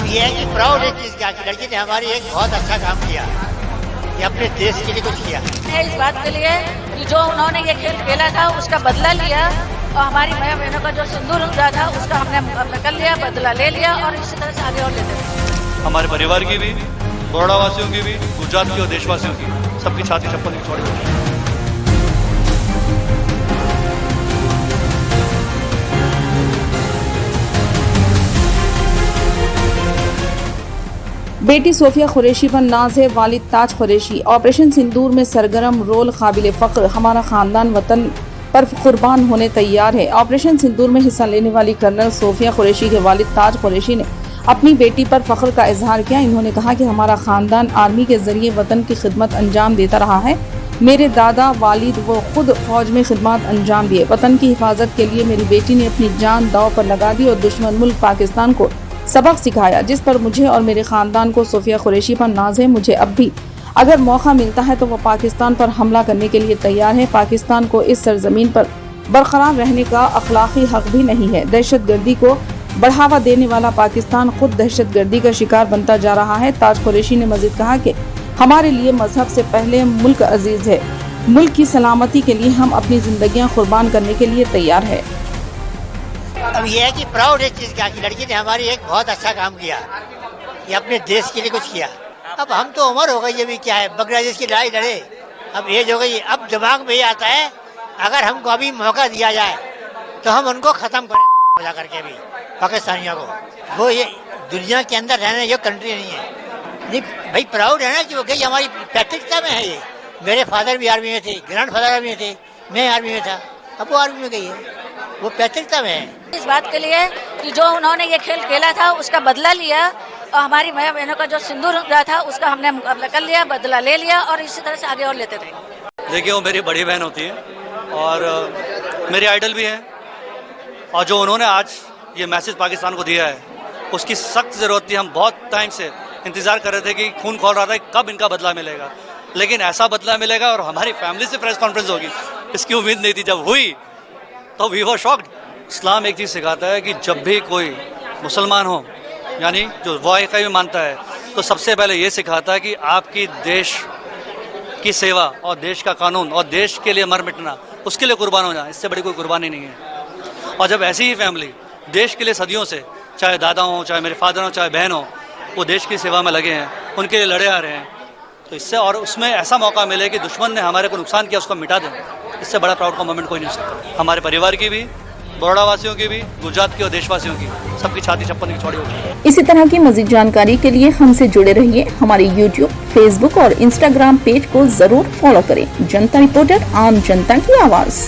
अब ये है कि प्राउड है चीज का कि लड़की ने हमारी एक बहुत अच्छा काम किया कि अपने देश के लिए कुछ किया। इस बात के लिए कि जो उन्होंने ये खेल खेला था उसका बदला लिया और हमारी माँ बहनों का जो सिंदूर हुआ था उसका हमने कर लिया, बदला ले लिया और इसी तरह से आगे और लेते रहे। हमारे परिवार की भी, बड़ौदा वासियों की भी, गुजरात की और देशवासियों की, सबकी छाती चप्पल की चौड़ी होगी। बेटी सोफिया कुरैशी पर नाज है, वालिद ताज कुरैशी। ऑपरेशन सिंदूर में सरगर्म, रोल काबिल फ़ख्र, हमारा ख़ानदान वतन पर कुर्बान होने तैयार है। ऑपरेशन सिंदूर में हिस्सा लेने वाली कर्नल सोफिया कुरैशी के वालिद ताज कुरैशी ने अपनी बेटी पर फ़ख्र का इजहार किया। इन्होंने कहा कि हमारा ख़ानदान आर्मी के ज़रिए वतन की खिदमत अंजाम देता रहा है। मेरे दादा, वालिद व खुद फ़ौज में खिदमत अंजाम दिए। वतन की हिफाजत के लिए मेरी बेटी ने अपनी जान दाव पर लगा दी और दुश्मन मुल्क पाकिस्तान को सबक सिखाया, जिस पर मुझे और मेरे ख़ानदान को सोफिया कुरैशी पर नाज है। मुझे अब भी अगर मौका मिलता है तो वो पाकिस्तान पर हमला करने के लिए तैयार है। पाकिस्तान को इस सरजमीन पर बरकरार रहने का अखलाकी हक भी नहीं है। दहशतगर्दी को बढ़ावा देने वाला पाकिस्तान खुद दहशतगर्दी का शिकार बनता जा रहा है। ताज कुरैशी ने मजीद कहा कि हमारे लिए मजहब से पहले मुल्क अजीज है। मुल्क की सलामती के लिए हम अपनी जिंदगियां कुर्बान करने के लिए तैयार है। अब ये है कि प्राउड है चीज का कि लड़की ने हमारी एक बहुत अच्छा काम किया कि अपने देश के लिए कुछ किया। अब हम तो उम्र हो गई, अभी क्या है, बांग्लादेश की लड़ाई लड़े, अब एज हो गई। अब दिमाग में ये आता है अगर हमको अभी मौका दिया जाए तो हम उनको खत्म करें मजा करके भी पाकिस्तानियों को। वो ये दुनिया के अंदर रहने जो कंट्री नहीं है। नहीं भाई, प्राउड है ना कि वो गई, हमारी पैतृकता में है ये। मेरे फादर भी आर्मी में थे, ग्रैंड फादर आर्मी में थे, मैं आर्मी में था, अब वो आर्मी में गई है, वो पैतृकता में है। इस बात के लिए कि जो उन्होंने ये खेल खेला था उसका बदला लिया और हमारी माँ बहनों का जो सिंदूर हुआ था उसका हमने कर लिया, बदला ले लिया और इसी तरह से आगे और लेते रहे। देखिए, वो मेरी बड़ी बहन होती है और मेरी आइडल भी है, और जो उन्होंने आज ये मैसेज पाकिस्तान को दिया है उसकी सख्त ज़रूरत थी। हम बहुत टाइम से इंतज़ार कर रहे थे कि खून खोल रहा था कब इनका बदला मिलेगा, लेकिन ऐसा बदला मिलेगा और हमारी फैमिली से प्रेस कॉन्फ्रेंस होगी, इसकी उम्मीद नहीं थी। जब हुई तो वी वर शॉक्ड। इस्लाम एक चीज़ सिखाता है कि जब भी कोई मुसलमान हो, यानी जो वाक़ई में मानता है, तो सबसे पहले ये सिखाता है कि आपकी देश की सेवा और देश का कानून और देश के लिए मर मिटना, उसके लिए कुर्बान हो जाना, इससे बड़ी कोई कुर्बानी नहीं है। और जब ऐसी ही फैमिली देश के लिए सदियों से, चाहे दादा हो, चाहे मेरे फादर हो, चाहे बहन हो, वो देश की सेवा में लगे हैं, उनके लिए लड़े आ रहे हैं, तो इससे और उसमें ऐसा मौका मिले कि दुश्मन ने हमारे को नुकसान किया उसको मिटा दें, इससे बड़ा प्राउड का मोमेंट कोई नहीं हो सकता। हमारे परिवार की भी, बड़ौदा वासियों की भी, गुजरात की और देशवासियों की, सबकी छाती चप्पल की चौड़ी होगी। इसी तरह की मज़ीद जानकारी के लिए हमसे जुड़े रहिए। हमारे YouTube, Facebook और Instagram पेज को जरूर फॉलो करें। जनता रिपोर्टर, आम जनता की आवाज़।